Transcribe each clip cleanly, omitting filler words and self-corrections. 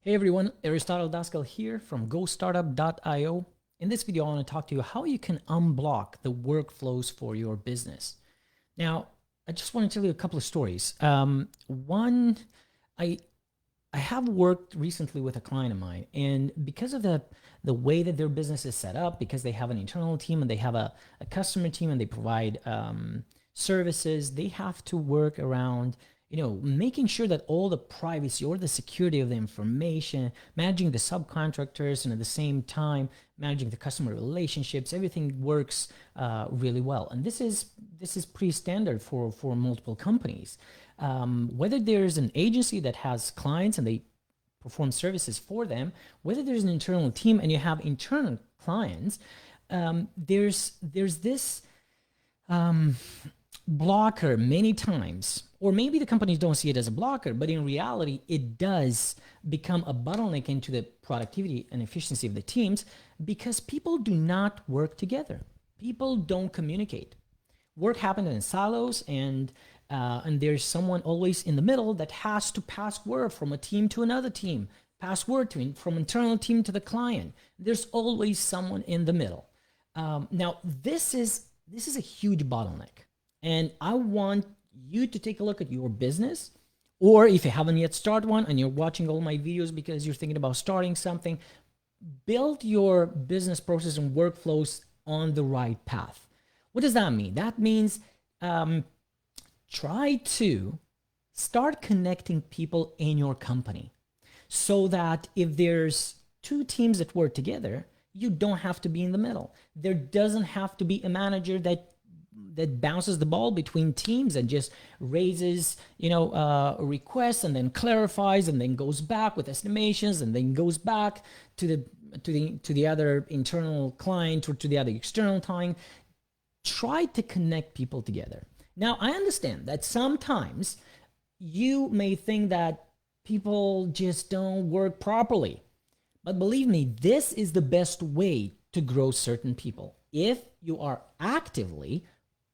Hey everyone, Aristotel Dascal here from GoStartup.io. In this video, I want to talk to you how you can unblock the workflows for your business. Now, I just want to tell you a couple of stories. One, I have worked recently with a client of mine, and because of the way that their business is set up, because they have an internal team and they have a customer team and they provide services, they have to work around making sure that all the privacy or the security of the information, managing the subcontractors, and at the same time managing the customer relationships, everything works really well. And this is pretty standard for multiple companies. Whether there's an agency that has clients and they perform services for them, whether there's an internal team and you have internal clients, there's this blocker many times, or maybe the companies don't see it as a blocker, but in reality, it does become a bottleneck into the productivity and efficiency of the teams because people do not work together. People don't communicate. Work happens in silos, and there's someone always in the middle that has to pass word from a team to another team, pass word from internal team to the client. There's always someone in the middle. Now, this is a huge bottleneck. And I want you to take a look at your business, or if you haven't yet started one and you're watching all my videos because you're thinking about starting something, build your business process and workflows on the right path. What does that mean? That means try to start connecting people in your company so that if there's two teams that work together, you don't have to be in the middle. There doesn't have to be a manager that bounces the ball between teams and just raises, requests and then clarifies and then goes back with estimations and then goes back to the other internal client or to the other external client. Try to connect people together. Now, I understand that sometimes you may think that people just don't work properly, but believe me, this is the best way to grow certain people. If you are actively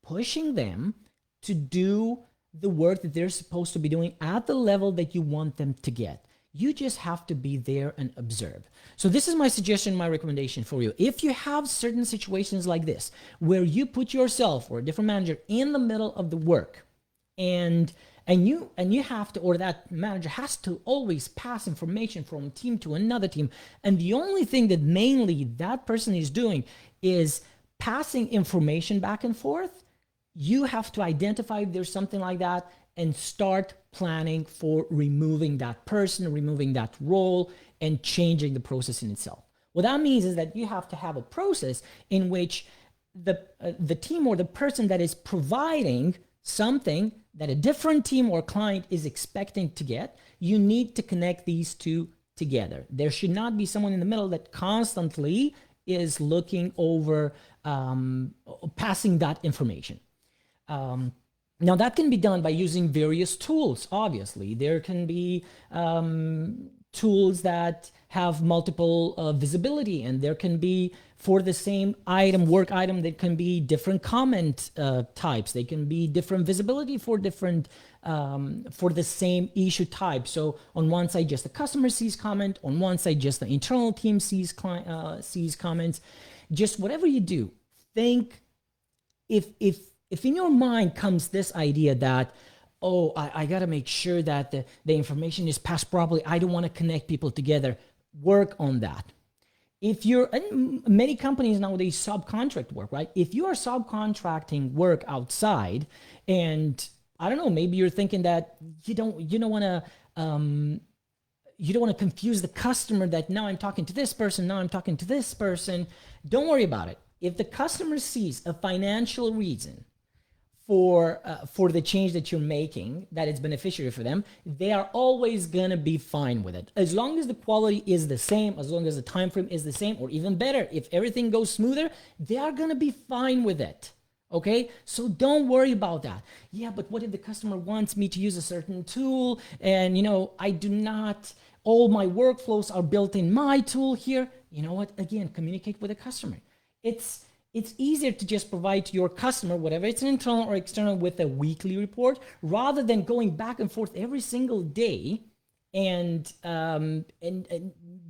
pushing them to do the work that they're supposed to be doing at the level that you want them to get. You just have to be there and observe. So this is my suggestion, my recommendation for you. If you have certain situations like this, where you put yourself or a different manager in the middle of the work, and you have to, or that manager has to always pass information from team to another team, and the only thing that mainly that person is doing is passing information back and forth, you have to identify if there's something like that and start planning for removing that person, removing that role, and changing the process in itself. What that means is that you have to have a process in which the team or the person that is providing something that a different team or client is expecting to get, you need to connect these two together. There should not be someone in the middle that constantly is looking over, passing that information. Now that can be done by using various tools. Obviously, there can be tools that have multiple visibility, and there can be, for the same item, work item, there can be different comment types. They can be different visibility for different for the same issue type. So on one side, just the customer sees comment. On one side, just the internal team sees comments. Just whatever you do, think if in your mind comes this idea that, oh, I got to make sure that the information is passed properly, I don't want to connect people together, work on that. If you're, and many companies nowadays subcontract work, right? If you are subcontracting work outside, and I don't know, maybe you're thinking that you don't want to confuse the customer, that now I'm talking to this person, now I'm talking to this person. Don't worry about it. If the customer sees a financial reason for the change that you're making, that it's beneficiary for them, they are always gonna be fine with it. As long as the quality is the same, as long as the time frame is the same, or even better, if everything goes smoother, they are gonna be fine with it. Okay, so don't worry about that. Yeah, but what if the customer wants me to use a certain tool, and I do not, all my workflows are built in my tool here? You know what? Again, communicate with the customer. It's easier to just provide to your customer, whatever it's an internal or external, with a weekly report, rather than going back and forth every single day and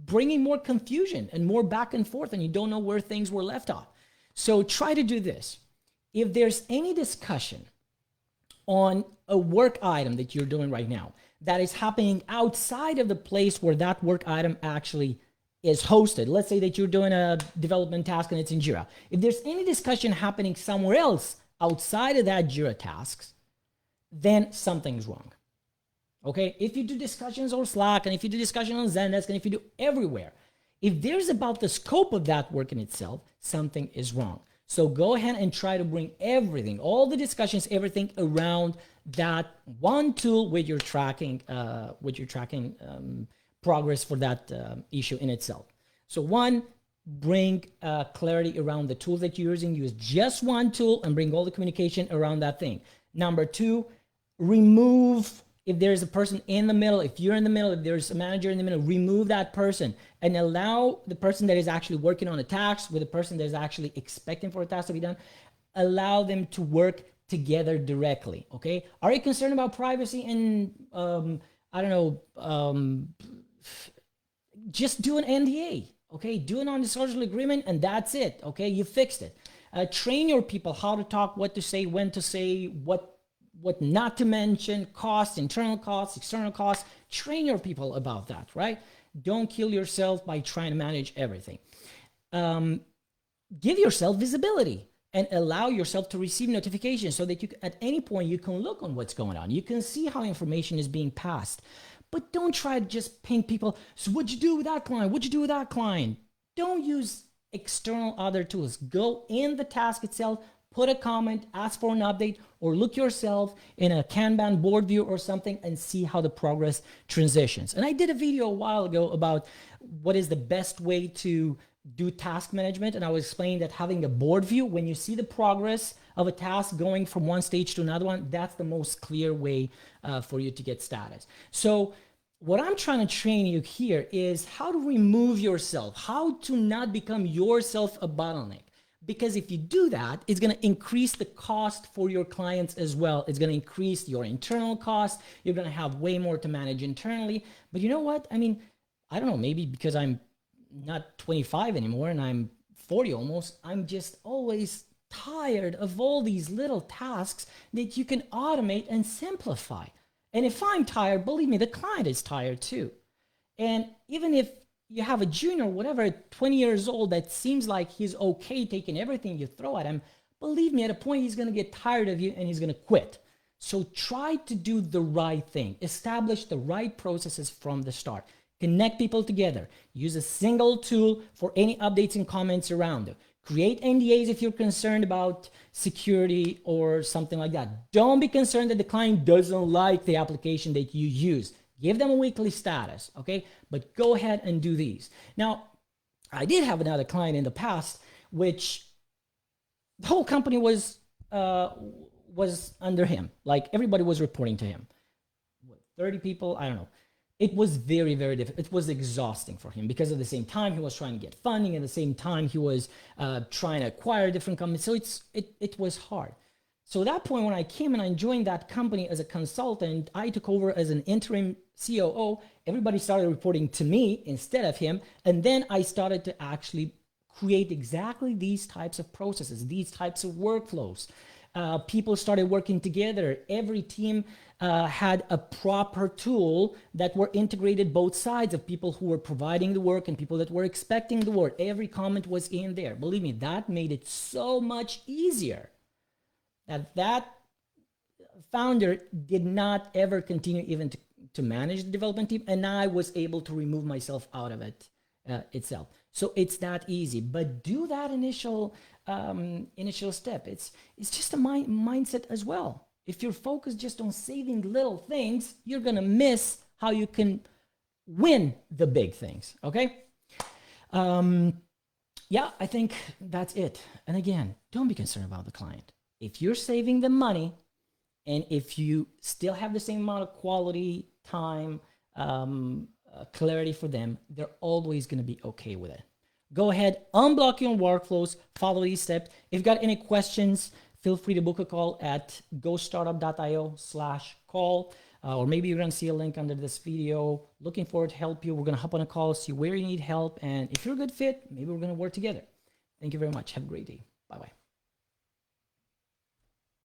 bringing more confusion and more back and forth, and you don't know where things were left off. So try to do this. If there's any discussion on a work item that you're doing right now that is happening outside of the place where that work item actually is hosted, let's say that you're doing a development task and it's in Jira. If there's any discussion happening somewhere else outside of that Jira tasks, then something's wrong. Okay, if you do discussions on Slack, and if you do discussion on Zendesk, and if you do everywhere, if there's about the scope of that work in itself, something is wrong. So go ahead and try to bring everything, all the discussions, everything around that one tool with your tracking progress for that issue in itself. So one, bring clarity around the tool that you're using. Use just one tool and bring all the communication around that thing. Number two, remove, if there's a person in the middle, if you're in the middle, if there's a manager in the middle, remove that person and allow the person that is actually working on a task with the person that is actually expecting for a task to be done, allow them to work together directly, okay? Are you concerned about privacy and, just do an NDA, okay? Do a non-disclosure agreement and that's it, okay? You fixed it. Train your people how to talk, what to say, when to say, what not to mention, costs, internal costs, external costs. Train your people about that, right? Don't kill yourself by trying to manage everything. Give yourself visibility and allow yourself to receive notifications so that you, at any point, you can look on what's going on. You can see how information is being passed. But don't try to just ping people. So what'd you do with that client? What'd you do with that client? Don't use external other tools. Go in the task itself, put a comment, ask for an update, or look yourself in a Kanban board view or something and see how the progress transitions. And I did a video a while ago about what is the best way to do task management. And I was explaining that having a board view, when you see the progress of a task going from one stage to another one, that's the most clear way for you to get status. So what I'm trying to train you here is how to remove yourself, how to not become yourself a bottleneck. Because if you do that, it's going to increase the cost for your clients as well. It's going to increase your internal cost. You're going to have way more to manage internally. But you know what? I mean, I don't know, maybe because I'm not 25 anymore and I'm 40 almost, I'm just always tired of all these little tasks that you can automate and simplify. And if I'm tired, believe me, the client is tired too. And even if you have a junior, whatever, 20 years old, that seems like he's okay taking everything you throw at him, believe me, at a point, he's going to get tired of you and he's going to quit. So try to do the right thing. Establish the right processes from the start. Connect people together. Use a single tool for any updates and comments around it. Create NDAs if you're concerned about security or something like that. Don't be concerned that the client doesn't like the application that you use. Give them a weekly status, okay? But go ahead and do these. Now, I did have another client in the past, which the whole company was under him. Like everybody was reporting to him. 30 people, I don't know. It was very, very difficult. It was exhausting for him because at the same time he was trying to get funding. At the same time he was trying to acquire different companies. So it was hard. So at that point, when I came and I joined that company as a consultant, I took over as an interim COO. Everybody started reporting to me instead of him. And then I started to actually create exactly these types of processes, these types of workflows. People started working together. Every team had a proper tool that were integrated both sides of people who were providing the work and people that were expecting the work. Every comment was in there. Believe me, that made it so much easier. That founder did not ever continue even to manage the development team, and I was able to remove myself out of it itself. So it's that easy, but do that initial step. It's just a mindset as well. If you're focused just on saving little things, you're gonna miss how you can win the big things. Okay. Yeah, I think that's it. And again, don't be concerned about the client. If you're saving them money, and if you still have the same amount of quality, time, clarity for them, they're always going to be okay with it. Go ahead, unblock your workflows, follow these steps. If you've got any questions, feel free to book a call at gostartup.io/call. or maybe you're going to see a link under this video. Looking forward to help you. We're going to hop on a call, see where you need help, and if you're a good fit, maybe we're going to work together. Thank you very much. Have a great day. Bye-bye.